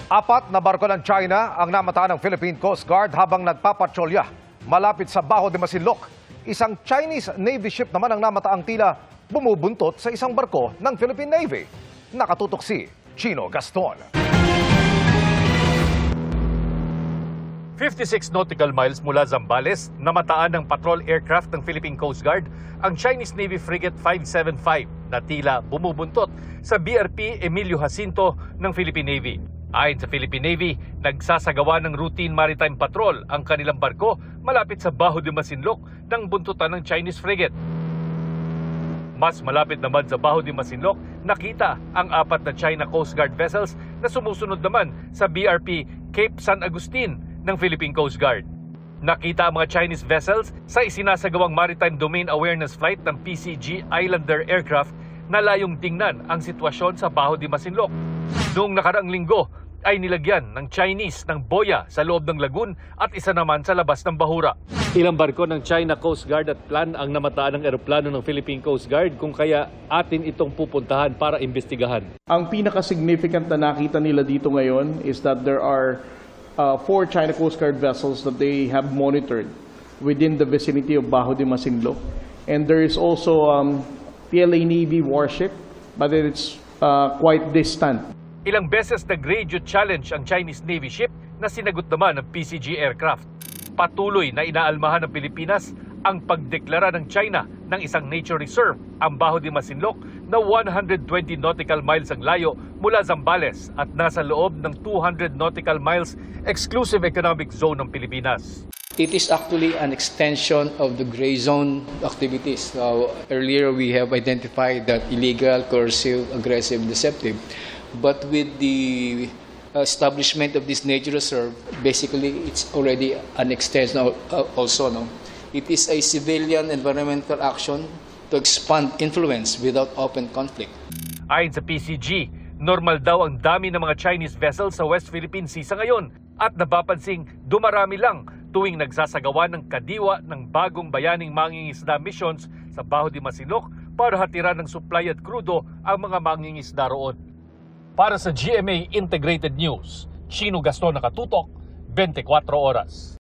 Apat na barko ng China ang namataan ng Philippine Coast Guard habang nagpapatrolya malapit sa Baho de Masinloc. Isang Chinese Navy ship naman ang namataang tila bumubuntot sa isang barko ng Philippine Navy. Nakatutok si Chino Gaston. 56 nautical miles mula Zambales, namataan ng patrol aircraft ng Philippine Coast Guard ang Chinese Navy Frigate 575 na tila bumubuntot sa BRP Emilio Jacinto ng Philippine Navy. Ayon sa Philippine Navy, nagsasagawa ng routine maritime patrol ang kanilang barko malapit sa Baho de Masinloc ng buntutan ng Chinese frigate. Mas malapit naman sa Baho de Masinloc, nakita ang apat na China Coast Guard vessels na sumusunod naman sa BRP Cape San Agustin ng Philippine Coast Guard. Nakita ang mga Chinese vessels sa isinasagawang Maritime Domain Awareness Flight ng PCG Islander Aircraft na layong tingnan ang sitwasyon sa Baho de Masinloc. Noong nakaraang linggo ay nilagyan ng Chinese ng boya sa loob ng lagoon at isa naman sa labas ng bahura. Ilang barko ng China Coast Guard at plan ang namataan ng eroplano ng Philippine Coast Guard kung kaya atin itong pupuntahan para imbestigahan. Ang pinaka-significant na nakita nila dito ngayon is that there are 4 China Coast Guard vessels that they have monitored within the vicinity of Baho de Masinloc. And there is also PLA Navy warship, but it's quite distant. Ilang beses nag-radio challenge ang Chinese Navy ship na sinagot naman ng PCG aircraft. Patuloy na inaalmahan ng Pilipinas ang pagdeklara ng China ng isang nature reserve, ang Baho de Masinloc, na 120 nautical miles ang layo mula Zambales at nasa loob ng 200 nautical miles exclusive economic zone ng Pilipinas. It is actually an extension of the gray zone activities. Earlier we have identified that illegal, coercive, aggressive, deceptive. But with the establishment of this nature reserve, basically it's already an extension also. No? It is a civilian environmental action to expand influence without open conflict. Ayon sa PCG, normal daw ang dami ng mga Chinese vessels sa West Philippine Sea sa ngayon at napapansing dumarami lang tuwing nagsasagawa ng kadiwa ng bagong bayaning mangingisda missions sa Baho de Masinloc para hatiran ng supply at krudo ang mga mangingisda roon. Para sa GMA Integrated News, Chino Gaston, nakatutok, 24 oras.